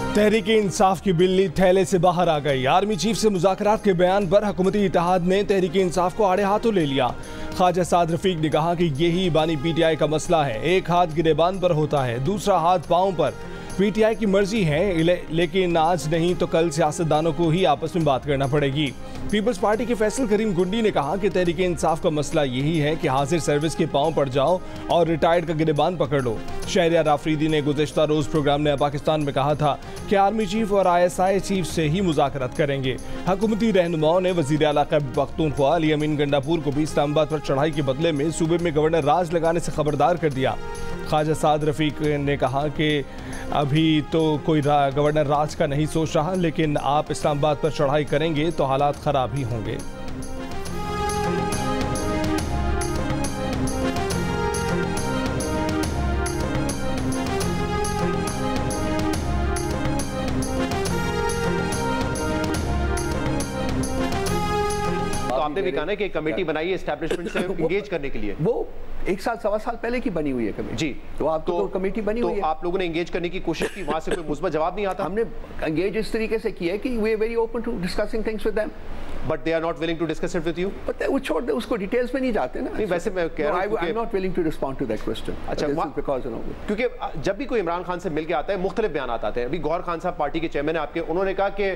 तहरीक इंसाफ की बिल्ली थैले से बाहर आ गई। आर्मी चीफ से मुज़ाकरात के बयान पर हुकूमती इत्तेहाद ने तहरीक इंसाफ को आड़े हाथों ले लिया। ख्वाजा साद रफीक ने कहा कि यही बानी पीटीआई का मसला है, एक हाथ गिरेबान पर होता है, दूसरा हाथ पांव पर। पीटीआई की मर्जी है, लेकिन आज नहीं तो कल सियासतदानों को ही आपस में बात करना पड़ेगी। पीपल्स पार्टी के फैसल करीम गुंडी ने कहा कि तहरीक इंसाफ का मसला यही है कि हाजिर सर्विस के पांव पड़ जाओ और रिटायर्ड का गिरेबान पकड़ लो। शहरियार आफरीदी ने गुज़श्ता रोज प्रोग्राम नया पाकिस्तान में कहा था कि आर्मी चीफ और ISI चीफ से ही मुज़ाकरात करेंगे। हुकूमती रहनुमाओं ने वज़ीर आला खैबर पख्तूनख्वा अली अमीन गंडापुर को भी इस्लामाबाद पर चढ़ाई के बदले में सूबे में गवर्नर राज लगाने से खबरदार कर दिया। ख्वाजा साद रफीक ने कहा कि अभी तो कोई गवर्नर राज का नहीं सोच रहा, लेकिन आप इस्लामाबाद पर चढ़ाई करेंगे तो हालात ख़राब ही होंगे। आपने भी कहा ना कि कमेटी बनाई है एस्टैब्लिशमेंट से एंगेज करने के लिए, वो 1 साल सवा साल पहले की बनी हुई है कमेटी जी। तो आप तो कमेटी बनी हुई है, आप लोगों ने एंगेज करने की कोशिश की, वहां से कोई मुस्बत जवाब नहीं आता। हमने एंगेज इस तरीके से किया है कि we are very open to discussing things with them, but they are not willing to discuss it with you. पता है वो छोड़ दे, उसको डिटेल्स में नहीं जाते ना। नहीं, वैसे मैं कह रहा हूं I am not willing to respond to that question. अच्छा, क्योंकि जब भी कोई इमरान खान से मिल के आता है मुख्तलिफ बयान आते हैं। अभी गौहर खान साहब पार्टी के चेयरमैन है आपके, उन्होंने कहा कि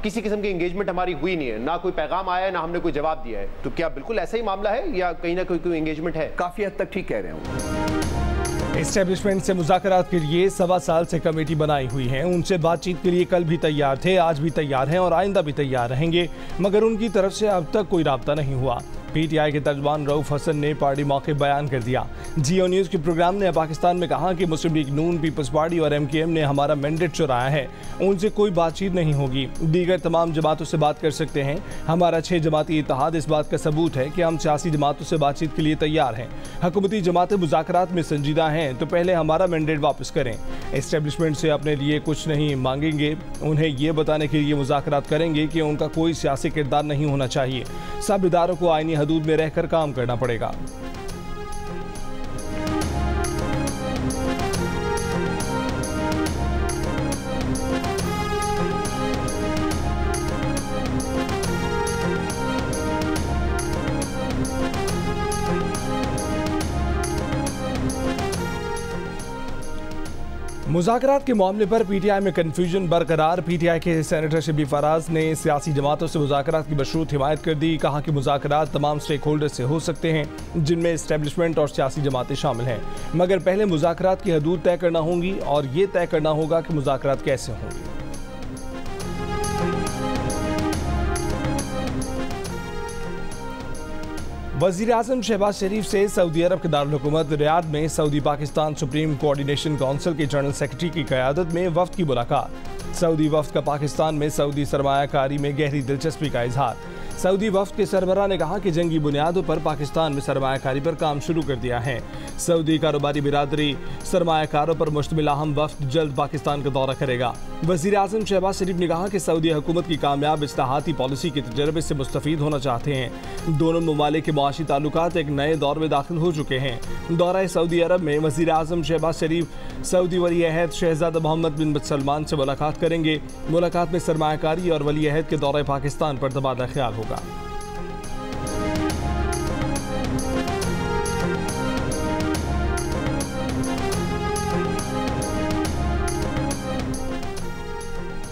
किसी किस्म की एंगेजमेंट हमारी हुई नहीं है, ना कोई पैगाम आया है, ना हमने कोई जवाब दिया है। तो क्या बिल्कुल ऐसा ही मामला है या कहीं ना कोई एंगेजमेंट है? काफी हद तक ठीक कह रहे हैं। एस्टेब्लिशमेंट से मुज़ाकरात के लिए 1.25 साल से कमेटी बनाई हुई है। उनसे बातचीत के लिए कल भी तैयार थे, आज भी तैयार हैं और आइंदा भी तैयार रहेंगे, मगर उनकी तरफ से अब तक कोई राब्ता नहीं हुआ। पीटीआई के तर्जमान रऊफ हसन ने पार्टी मौके बयान कर दिया। जियो न्यूज़ के प्रोग्राम ने पाकिस्तान में कहा कि मुस्लिम लीग नून, पीपल्स पार्टी और MKM ने हमारा मैंडेट चुराया है, उनसे कोई बातचीत नहीं होगी। दीगर तमाम जमातों से बात कर सकते हैं। हमारा 6 जमाती इत्तेहाद इस बात का सबूत है कि हम सियासी जमातों से बातचीत के लिए तैयार हैं। हुकूमती जमातें मुज़ाकरात में संजीदा हैं तो पहले हमारा मैंडेट वापस करें। एस्टेब्लिशमेंट से अपने लिए कुछ नहीं मांगेंगे, उन्हें ये बताने के लिए मुज़ाकरात करेंगे कि उनका कोई सियासी किरदार नहीं होना चाहिए। सब इदारों को आईनी हदूद में रहकर काम करना पड़ेगा। मुज़ाकरात के मामले पर पीटीआई में कन्फ्यूजन बरकरार। पीटीआई के सेनेटर शबी फराज ने सियासी जमातों से मुज़ाकरात की मशरूत हिमायत कर दी। कहा कि मुज़ाकरात तमाम स्टेक होल्डर से हो सकते हैं जिनमें इस्टेब्लिशमेंट और सियासी जमातें शामिल हैं, मगर पहले मुज़ाकरात की हदूद तय करना होंगी और ये तय करना होगा कि मुज़ाकरात कैसे होंगे। वज़ीर आज़म शहबाज शरीफ से सऊदी अरब के दारुल हुकूमत रियाद में Saudi Pakistan supreme coordination council के जनरल सेक्रेटरी की क़यादत में वफ़द की मुलाकात। सऊदी वफ़द का पाकिस्तान में सऊदी सरमायाकारी में गहरी दिलचस्पी का इजहार। सऊदी वफ़द के सरबराह ने कहा कि जंगी बुनियादों पर पाकिस्तान में सरमायाकारी पर काम शुरू कर दिया है। सऊदी कारोबारी बिरादरी सरमायाकारों पर मुश्तमिल अहम वफ़द जल्द पाकिस्तान का दौरा करेगा। वज़ीर आज़म शहबाज शरीफ ने कहा कि सऊदी हुकूमत की कामयाब इस्लाहाती पॉलिसी के तजर्बे से मुस्तफ़ीद होना चाहते हैं। दोनों ममालिक के मुआशी ताल्लुकात एक नए दौर में दाखिल हो चुके हैं। दौरा सऊदी अरब में वज़ीर आज़म शहबाज शरीफ सऊदी वली अहद शहज़ादा मोहम्मद बिन सलमान से मुलाकात करेंगे। मुलाकात में सरमायाकारी और वली अहद के दौरे पाकिस्तान पर तबादला ख्याल होगा।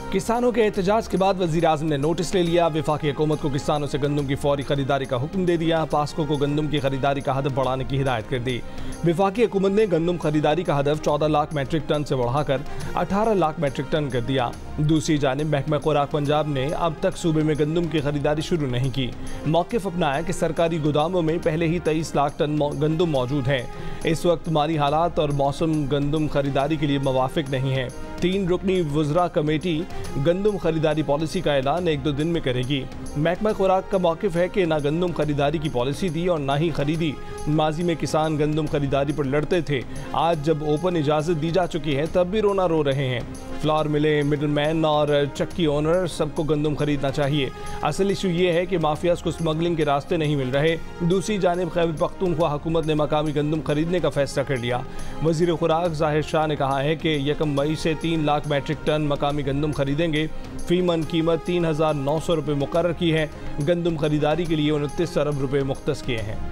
किसानों के एहतजाज के बाद वज़ीर आज़म ने नोटिस ले लिया। वफाकी हुकूमत को किसानों से गंदम की फौरी खरीदारी का हुक्म दे दिया। पास्को को गंदम की खरीदारी का हदफ बढ़ाने की हिदायत कर दी। वफाकी हुकूमत ने गंदम खरीदारी का हदफ 14 लाख मेट्रिक टन से बढ़ाकर 18 लाख मेट्रिक टन कर दिया। दूसरी जानिब महकमा खुराक पंजाब ने अब तक सूबे में गंदम की खरीदारी शुरू नहीं की। मौक़िफ़ अपनाया कि सरकारी गोदामों में पहले ही 23 लाख टन गंदम मौजूद है। इस वक्त माली हालात और मौसम गंदम खरीदारी के लिए मुवाफिक नहीं है। 3 रुकनी वज़रा कमेटी गंदम खरीदारी पॉलिसी का ऐलान 1-2 दिन में करेगी। महकमा खुराक का मौक़िफ़ है कि ना गंदम खरीदारी की पॉलिसी थी और ना ही खरीदी। माजी में किसान गंदम खरीदारी पर लड़ते थे, आज जब ओपन इजाज़त दी जा चुकी है तब भी रोना रो रहे हैं। फ्लावर मिले, मिडलमैन और चक्की ओनर सबको गंदम खरीदना चाहिए। असल इशू ये है कि माफियाज को स्मगलिंग के रास्ते नहीं मिल रहे। दूसरी जानिब खैबर पख्तूनख्वा हुकूमत ने मकामी गंदम खरीदने का फैसला कर लिया। वज़ीर खुराक ज़ाहिर शाह ने कहा है कि 1 मई से 3 लाख मैट्रिक टन मकामी गंदम खरीदेंगे। फी मन कीमत 3,900 रुपये मुकर्रर की है। गंदम खरीदारी के लिए 29 अरब रुपये मुख्तस किए हैं।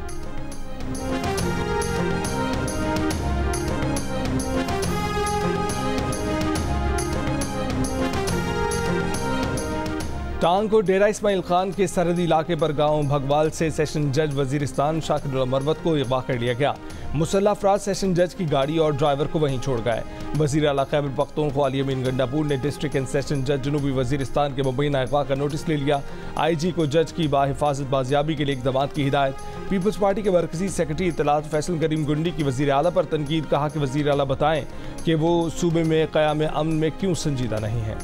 टांग को डेरा इस्माइल खान के सरहदी इलाके पर गांव भगवाल से सेशन जज वजीरिस्तान शाकिर मरवत को अगवा कर लिया गया। मुसल्लह अफराद सेशन जज की गाड़ी और ड्राइवर को वहीं छोड़ गए। वजीर आला खैबर पख्तूनख्वा अली अमीन गंडापुर ने डिस्ट्रिक्ट एंड सेशन जज जनूबी वजीरिस्तान के मुबैना अगवा का नोटिस ले लिया। IG को जज की बाहिफाजत बाजियाबी के लिए इक़दामात की हिदायत। पीपल्स पार्टी के मरकजी सेक्रेटरी इत्तलात फैसल करीम गुंडी की वजीर आला पर तनकीद, कहा कि वजीर आला बताएं कि वो सूबे में क़याम अमन में क्यों संजीदा नहीं है।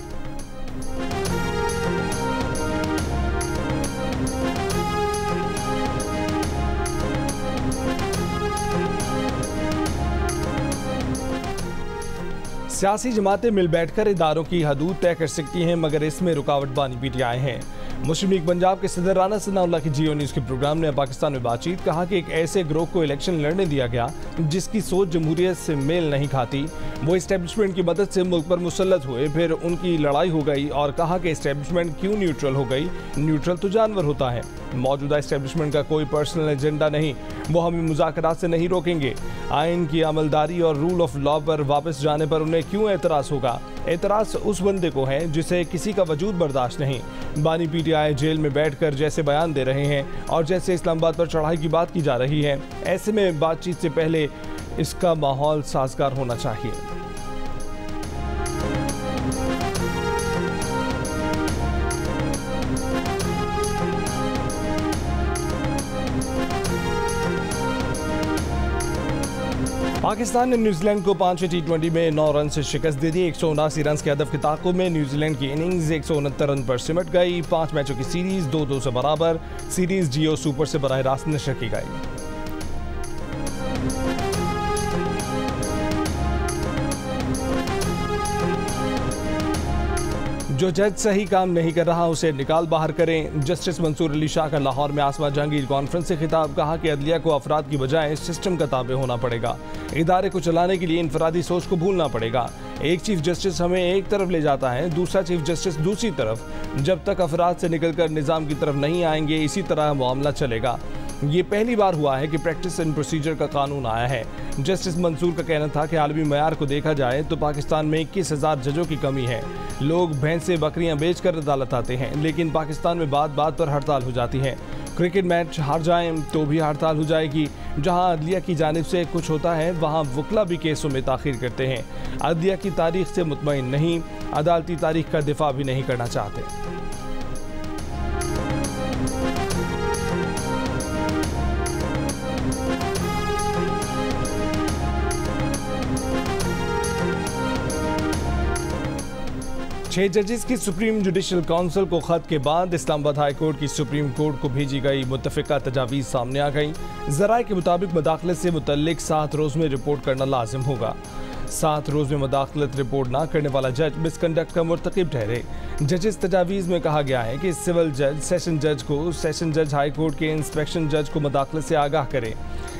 सियासी जमातें मिल बैठकर इदारों की हदूद तय कर सकती हैं, मगर इसमें रुकावट बानी PTI हैं। मुस्लिम लीग पंजाब के सदर राना सनाउल्लाह की जियो न्यूज़ के प्रोग्राम ने पाकिस्तान में बातचीत, कहा कि एक ऐसे ग्रोह को इलेक्शन लड़ने दिया गया जिसकी सोच जमहूरियत से मेल नहीं खाती। वो इस्टेब्लिशमेंट की मदद से मुल्क पर मुसल्लत हुए, फिर उनकी लड़ाई हो गई और कहा कि इस्टेब्लिशमेंट क्यों न्यूट्रल हो गई। न्यूट्रल तो जानवर होता है। मौजूदा इस्टेब्लिशमेंट का कोई पर्सनल एजेंडा नहीं, वो हमें मुज़ाकरात से नहीं रोकेंगे। आइन की अमलदारी और रूल ऑफ लॉ पर वापस जाने पर उन्हें क्यों एतराज़ होगा। एतराज़ उस बंदे को है जिसे किसी का वजूद बर्दाश्त नहीं। बानी PTI जेल में बैठकर जैसे बयान दे रहे हैं और जैसे इस्लामाबाद पर चढ़ाई की बात की जा रही है, ऐसे में बातचीत से पहले इसका माहौल साजगार होना चाहिए। पाकिस्तान ने न्यूजीलैंड को 5 T20 में 9 रन से शिकस्त दे दी। 179 रन के हदफ के ताक़ुब में न्यूजीलैंड की इनिंग्स 169 रन पर सिमट गई। 5 मैचों की सीरीज 2-2 से बराबर। सीरीज जियो सुपर से बराह रास्त नशर की गई। जो जज सही काम नहीं कर रहा उसे निकाल बाहर करें। जस्टिस मंसूर अली शाह का लाहौर में आसमा जहांगीर कॉन्फ्रेंस से खिताब, कहा कि अदलिया को अफराद की बजाय सिस्टम का ताबे होना पड़ेगा। इदारे को चलाने के लिए इनफरादी सोच को भूलना पड़ेगा। एक चीफ जस्टिस हमें एक तरफ ले जाता है, दूसरा चीफ जस्टिस दूसरी तरफ। जब तक अफराद से निकलकर निज़ाम की तरफ नहीं आएंगे, इसी तरह मामला चलेगा। ये पहली बार हुआ है कि प्रैक्टिस एंड प्रोसीजर का कानून आया है। जस्टिस मंसूर का कहना था कि आलमी मयार को देखा जाए तो पाकिस्तान में 21,000 जजों की कमी है। लोग भैंसे बकरियां बेचकर अदालत आते हैं, लेकिन पाकिस्तान में बात बात पर हड़ताल हो जाती है। क्रिकेट मैच हार जाएं तो भी हड़ताल हो जाएगी। जहां अदलिया की जानिब से कुछ होता है, वहां वकला भी केसों में ताखीर करते हैं। अदलिया की तारीख से मुतमईन नहीं, अदालती तारीख का दिफा भी नहीं करना चाहते। छह जजेस की सुप्रीम जुडिशल काउंसिल को खत के बाद इस्लामाबाद हाई कोर्ट की सुप्रीम कोर्ट को भेजी गई मुत्तफ़िका तजावीज़ सामने आ गई। ज़राए के मुताबिक मदाखलत से मुतल्लिक 7 रोज़ में रिपोर्ट करना लाजिम होगा। 7 रोज़ में मदाखलत रिपोर्ट ना करने वाला जज मिसकंडक्ट का मुर्तकिब ठहरे। जजेस तजावीज़ में कहा गया है कि सिविल जज सेशन जज को सेशन जज हाई कोर्ट के इंस्पेक्शन जज को मदाखलत से आगाह करे।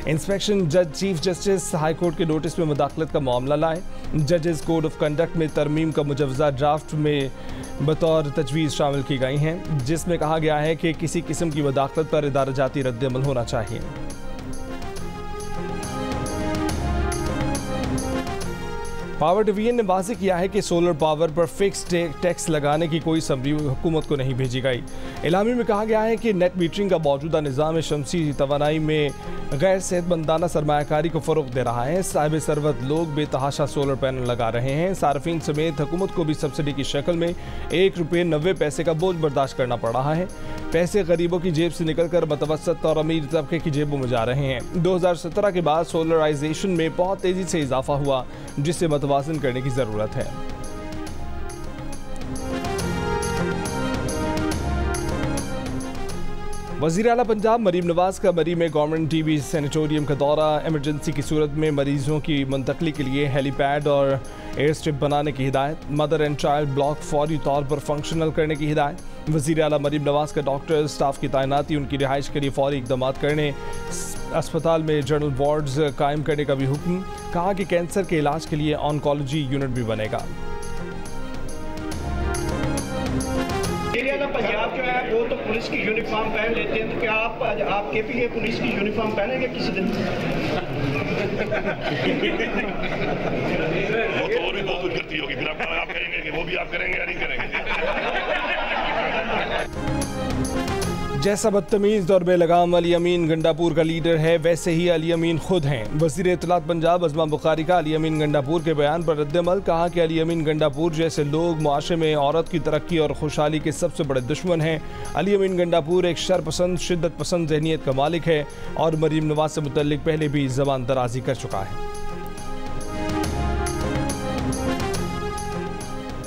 इंस्पेक्शन जज चीफ जस्टिस हाई कोर्ट के नोटिस में मदाखलत का मामला लाए। जजेस कोड ऑफ कंडक्ट में तरमीम का मुजवजा ड्राफ्ट में बतौर तजवीज़ शामिल की गई हैं, जिसमें कहा गया है कि किसी किस्म की मदाखलत पर इदारा जाती रद्द-ए-अमल होना चाहिए। पावर डिवीजन ने वाज़ेह किया है कि सोलर पावर पर फिक्स टैक्स लगाने की कोई समरी हुकूमत को नहीं भेजी गई। इलामी में कहा गया है कि नेट मीटरिंग का मौजूदा निज़ाम शमसी तवानाई में गैर सेहतमंदाना सरमायाकारी को फ़रोग़ दे रहा है। साहिब सरवत लोग बेतहाशा सोलर पैनल लगा रहे हैं। सार्फिन समेत हुकूमत को भी सब्सिडी की शक्ल में 1 रुपये 90 पैसे का बोझ बर्दाश्त करना पड़ रहा है। पैसे गरीबों की जेब से निकलकर मतवसत और अमीर तबके की जेबों में जा रहे हैं। 2017 के बाद सोलराइजेशन में बहुत तेज़ी से इजाफा हुआ, जिससे मतवाज़न करने की ज़रूरत है। वज़ीर आला पंजाब मरीम नवाज का मरी में गवर्नमेंट टीबी सैनिटोरियम का दौरा। इमरजेंसी की सूरत में मरीजों की मुंतकली के लिए हेलीपैड और एयर स्ट्रिप बनाने की हिदायत। मदर एंड चाइल्ड ब्लॉक फौरी तौर पर फंक्शनल करने की हिदायत। वज़ीर आला मरीम नवाज का डॉक्टर स्टाफ की तैनाती, उनकी रिहाइश के लिए फौरी इक़दाम करने, अस्पताल में जनरल वार्ड्स कायम करने का भी हुक्म। कहा कि कैंसर के इलाज के लिए ऑन्कोलॉजी यूनिट भी बनेगा। वज़ीर आज़म पंजाब जो है वो तो पुलिस की यूनिफॉर्म पहन लेते हैं, तो क्या आप KPA पुलिस की यूनिफॉर्म पहनेंगे किसी दिन? वो तो और भी बहुत कुछ करती होगी, फिर आप करेंगे कि वो भी आप करेंगे या नहीं करेंगे? जैसा बदतमीज और बेलगाम अली अमीन गंडापुर का लीडर है, वैसे ही अली अमीन खुद हैं। वज़ीर इत्तलात पंजाब अज़मा बुखारी का अली अमीन गंडापुर के बयान पर रद्द-ए-अमल, कहा कि अली अमीन गंडापुर जैसे लोग मुआशरे में औरत की तरक्की और खुशहाली के सबसे बड़े दुश्मन हैं। अली अमीन गंडापुर एक शरपसंद, शिद्दत पसंद ज़हनियत का मालिक है और मरीम नवाज से मुतल्लिक पहले भी ज़बान दराजी कर चुका है।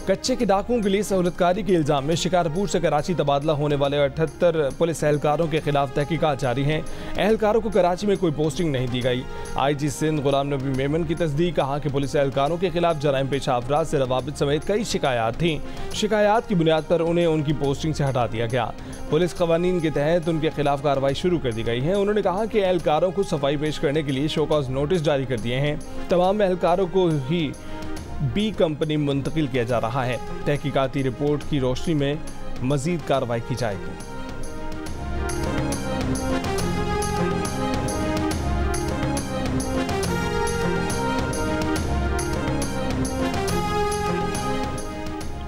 कच्चे के डाकुओं के लिए सहूलतकारी के इल्ज़ाम में शिकारपुर से कराची तबादला होने वाले 78 पुलिस एहलकारों के खिलाफ तहकीकात जारी हैं। एहलकारों को कराची में कोई पोस्टिंग नहीं दी गई। IG सिंध गुलाम नबी मेमन की तस्दीक, कहा कि पुलिस एहलकारों के खिलाफ जराइम पेशा अफराद से रवाबित समेत कई शिकायत थीं। शिकायत की बुनियाद पर उन्हें उनकी पोस्टिंग से हटा दिया गया। पुलिस कवानीन के तहत उनके खिलाफ कार्रवाई शुरू कर दी गई है। उन्होंने कहा कि एहलकारों को सफाई पेश करने के लिए शोकॉज नोटिस जारी कर दिए हैं। तमाम एहलकारों को ही B कंपनी मुंतकिल किया जा रहा है। तहकीकाती रिपोर्ट की रोशनी में मजीद कार्रवाई की जाएगी।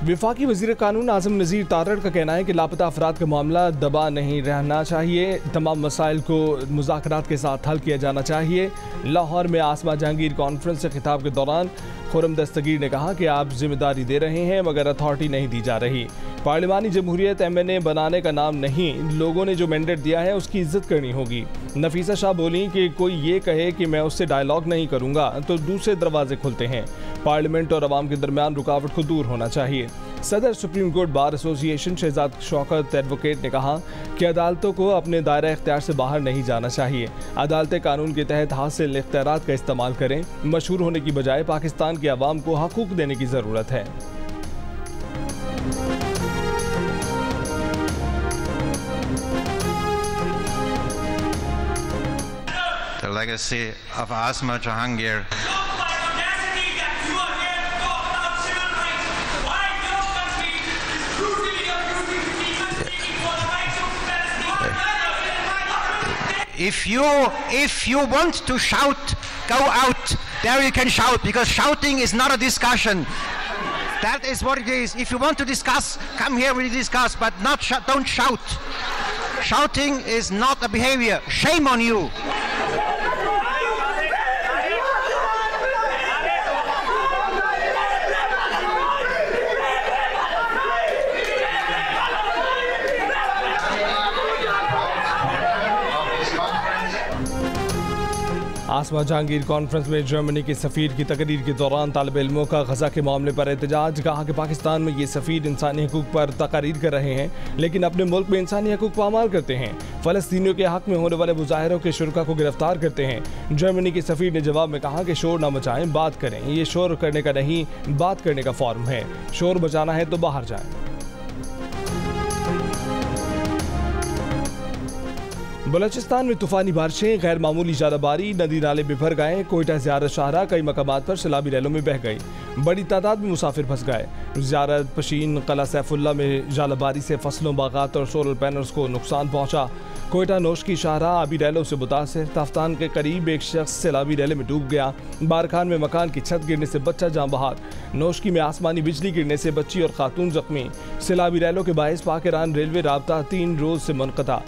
वफाकी वज़ीर कानून आज़म नज़ीर तारड़ का कहना है कि लापता अफराद का मामला दबा नहीं रहना चाहिए। तमाम मसाइल को मुज़ाकरात के साथ हल किया जाना चाहिए। लाहौर में आसमा जहांगीर कॉन्फ्रेंस से खिताब के दौरान खुरम दस्तगीर ने कहा कि आप जिम्मेदारी दे रहे हैं मगर अथॉरिटी नहीं दी जा रही। पार्लिमानी जमहूरियत MNA बनाने का नाम नहीं, लोगों ने जो मैंडेट दिया है उसकी इज्जत करनी होगी। नफीसा शाह बोली कि कोई ये कहे कि मैं उससे डायलॉग नहीं करूंगा तो दूसरे दरवाजे खुलते हैं। पार्लियामेंट और अवाम के दरमियान रुकावट को दूर होना चाहिए। सदर supreme court bar association Shahzad Shaukat advocate ने कहा कि अदालतों को अपने दायरा इख्तियार से बाहर नहीं जाना चाहिए। अदालतें कानून के तहत हासिल इख्तियारात का इस्तेमाल करें। मशहूर होने की बजाय पाकिस्तान के अवाम को हकूक देने की ज़रूरत है। The legacy of Asma Jahangir. If you want to shout, go out. There you can shout, because shouting is not a discussion. That is what it is. If you want to discuss, come here, we discuss, but don't shout. Shouting is not a behavior. Shame on you. Asma Jahangir conference में Germany के सफ़ीर की तकरीर के दौरान तालिब इल्मों का गज़ा के मामले पर एहतजाज। कहा कि पाकिस्तान में ये सफ़ीर इंसानी हकूक़ पर तकरीर कर रहे हैं लेकिन अपने मुल्क में इंसानी हकूक़ पामाल करते हैं। फ़लस्तीनियों के हक़ में होने वाले मुजाहिरों के शुरका को गिरफ्तार करते हैं। जर्मनी के सफ़ीर ने जवाब में कहा कि शोर ना मचाएं, बात करें। ये शोर करने का नहीं, बात करने का फॉर्म है। शोर मचाना है तो बाहर जाएं। बलूचिस्तान में तूफानी बारिशें, गैर मामूली ज़्यादाबारी, नदी नाले बिफर गए। कोयटा ज़ियारत शाहरा कई मकामात पर सैलाबी रैलों में बह गई। बड़ी तादाद में मुसाफिर फंस गए। ज़ियारत, पशीन, कला सैफुल्ला में ज़्यादाबारी से फसलों, बागात और सोलर पैनल्स को नुकसान पहुँचा। कोयटा नोशकी शाहरा आबी रैलों से मुतासिर। तफ्तान के करीब एक शख्स सैलाबी रैले में डूब गया। बारखान में मकान की छत गिरने से बच्चा जाँ बहाक। नोशकी में आसमानी बिजली गिरने से बच्ची और खातून जख्मी। सैलाबी रैलों के बायस पाक ईरान रेलवे राबता 3 रोज़ से मुनक़ता।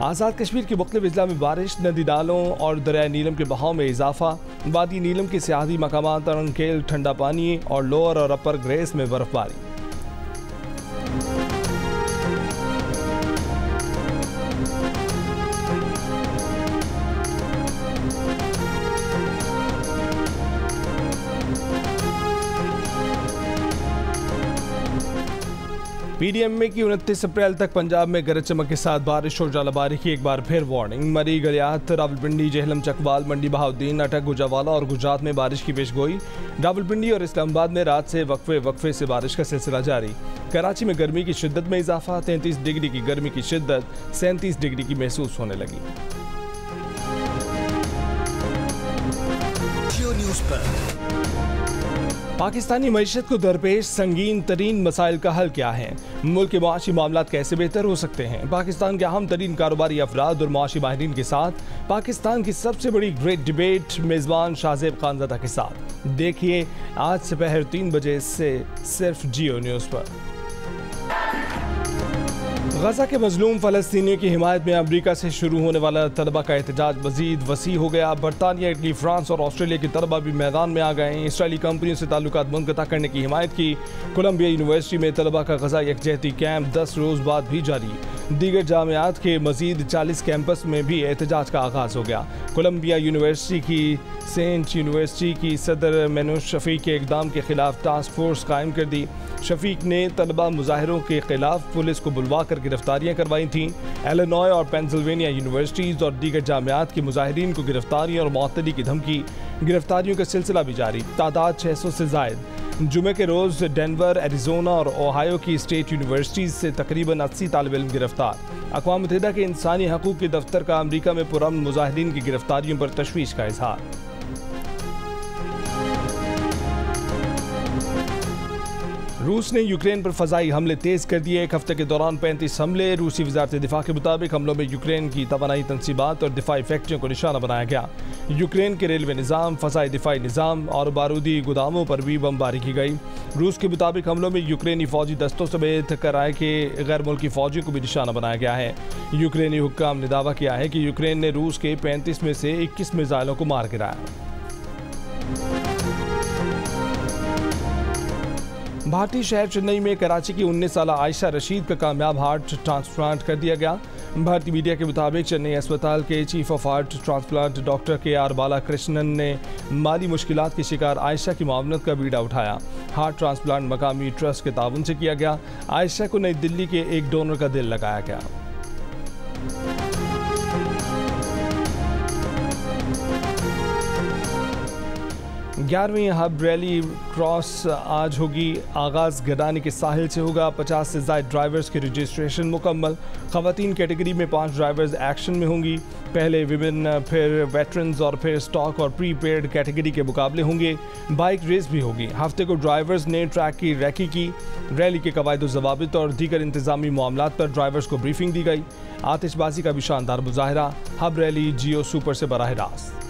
आज़ाद कश्मीर के मुख्तलिफ अजला में बारिश, नदी नालों और दरिया नीलम के बहाव में इजाफा। वादी नीलम के सियासी मकामात तरनकेल, ठंडा पानी और लोअर और अपर ग्रेस में बर्फबारी। PDMA की 29 अप्रैल तक पंजाब में गरज चमक के साथ बारिश और जालाबारी की एक बार फिर वार्निंग। मरी, गलियात, रावलपिंडी, जेहलम, चकवाल, मंडी बहाउद्दीन, अटक, गुजरावाला और गुजरात में बारिश की पेशगोई। रावलपिंडी और इस्लामाबाद में रात से वक्फे से बारिश का सिलसिला जारी। कराची में गर्मी की शिद्दत में इजाफा। 33 डिग्री की गर्मी की शिद्दत 37 डिग्री की महसूस होने लगी। जियो न्यूज़ पर पाकिस्तानी मईशत को दरपेश संगीन तरीन मसाइल का हल क्या है? मुल्क के माशी मामलात कैसे बेहतर हो सकते हैं? पाकिस्तान के अहम तरीन कारोबारी अफराद और माशी माहिरीन के साथ पाकिस्तान की सबसे बड़ी ग्रेट डिबेट मेज़बान शाहजेब खानज़ादा के साथ। देखिए आज दोपहर 3 बजे से सिर्फ जियो न्यूज़ पर। गजा के मजलूम फ़लस्तीनियों की हिमायत में अमरीका से शुरू होने वाला तलबा का एहतजाज मजीद वसी हो गया। बरतानिया, इटली, फ्रांस और ऑस्ट्रेलिया के तलबा भी मैदान में आ गए। इसराइली कंपनियों से ताल्लुकात मुनक़ता करने की हिमायत की। कोलंबिया यूनिवर्सिटी में तलबा का गजा यकजहती कैंप 10 रोज़ बाद भी जारी। दीगर जामियात के मजीद 40 कैंपस में भी एहतजाज का आगाज़ हो गया। कोलंबिया यूनिवर्सिटी की सेंट यूनिवर्सिटी की सदर मेनुश शफीक के इक़दाम के खिलाफ टास्क फोर्स कायम कर दी। शफीक ने तलबा मुजाहिरों के खिलाफ पुलिस को बुलवा कर गिरफ्तारियाँ करवाई थीं। इलिनॉय और पेंसिल्वेनिया यूनिवर्सिटीज़ और दीगर जामियात के मुजाहिरीन को गिरफ्तारी और मअतली की धमकी। गिरफ्तारियों का सिलसिला भी जारी, तादाद 600 से ज़ायद। जुमे के रोज़ डेनवर, एरिजोना और ओहायो की स्टेट यूनिवर्सिटीज़ से तकरीबन 80 तालिब इल्म गिरफ्तार। अक़वाम मुत्तहिदा के इंसानी हकूक़ के दफ्तर का अमरीका में पुरअमन मुजाहिरीन की गिरफ्तारियों पर तशवीश का इजहार। रूस ने यूक्रेन पर फ़ज़ाई हमले तेज़ कर दिए। एक हफ्ते के दौरान 35 हमले। रूसी वज़ारत दिफ़ा के मुताबिक हमलों में यूक्रेन की तवानाई तनसीबात और दिफ़ाई फैक्ट्रियों को निशाना बनाया गया। यूक्रेन के रेलवे निज़ाम, फ़ज़ाई दिफ़ाई निज़ाम और बारूदी गोदामों पर भी बमबारी की गई। रूस के मुताबिक हमलों में यूक्रेनी फ़ौजी दस्तों समेत कराए के गैर मुल्की फ़ौजियों को भी निशाना बनाया गया है। यूक्रेनी हुक्काम ने दावा किया है कि यूक्रेन ने रूस के 35 में से 21 मिसाइलों को मार गिराया। भारतीय शहर चेन्नई में कराची की 19 साल आयशा रशीद का कामयाब हार्ट ट्रांसप्लांट कर दिया गया। भारतीय मीडिया के मुताबिक चेन्नई अस्पताल के chief of heart transplant doctor KR. Balakrishnan ने माली मुश्किलात की शिकार आयशा की मावनत का बीड़ा उठाया। हार्ट ट्रांसप्लांट मकामी ट्रस्ट के ताउन से किया गया। आयशा को नई दिल्ली के एक डोनर का दिल लगाया गया। 11वीं हब रैली क्रॉस आज होगी। आगाज़ गडानी के साहिल से होगा। 50 से ज़ायद ड्राइवर्स की रजिस्ट्रेशन मुकम्मल। ख़वातीन कैटेगरी में 5 ड्राइवर्स एक्शन में होंगी। पहले विमेन, फिर वेटरन्स और फिर स्टॉक और प्रीपेड कैटेगरी के मुकाबले होंगे। बाइक रेस भी होगी। हफ्ते को ड्राइवर्स ने ट्रैक की रैकी की। रैली के कवायद ज़वाबित और दीगर इंतज़ामी मामलात पर ड्राइवर्स को ब्रीफिंग दी गई। आतिशबाजी का भी शानदार मुजाहरा। हब रैली जियो सुपर से बराह रास्त।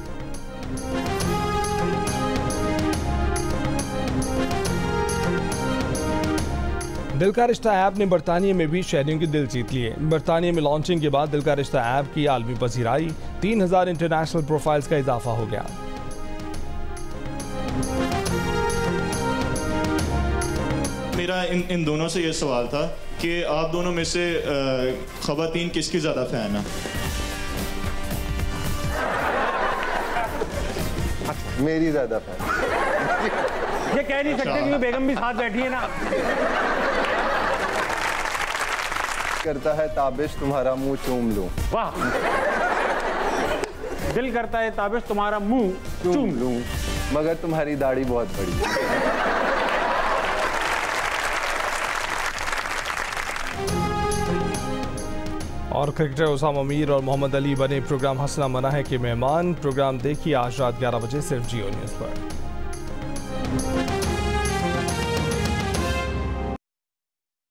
दिल का रिश्ता ऐप ने बरतानिया में भी शहरियों के दिल जीत लिए। बरतानिया में लॉन्चिंग के बाद दिल का रिश्ता ऐप की आलमी पसीराई। 3000 इंटरनेशनल प्रोफाइल्स का इजाफा हो गया। मेरा इन दोनों से ये सवाल था कि आप दोनों में से ख़वातीन किसकी ज़्यादा फ़ैन है? मेरी ज़्यादा फैन। ये कह नहीं सकते क्योंकि बेगम भी साथ बैठी है ना। करता है ताबिश तुम्हारा मुंह चूम लूं। वाह। दिल करता है ताबिश तुम्हारा मुंह चूम लूं, मगर तुम्हारी दाढ़ी बहुत बड़ी है। और क्रिकेटर उसामा मीर और मोहम्मद अली बने प्रोग्राम हंसना मना है के मेहमान। प्रोग्राम देखिए आज रात 11 बजे सिर्फ जियो न्यूज़ पर।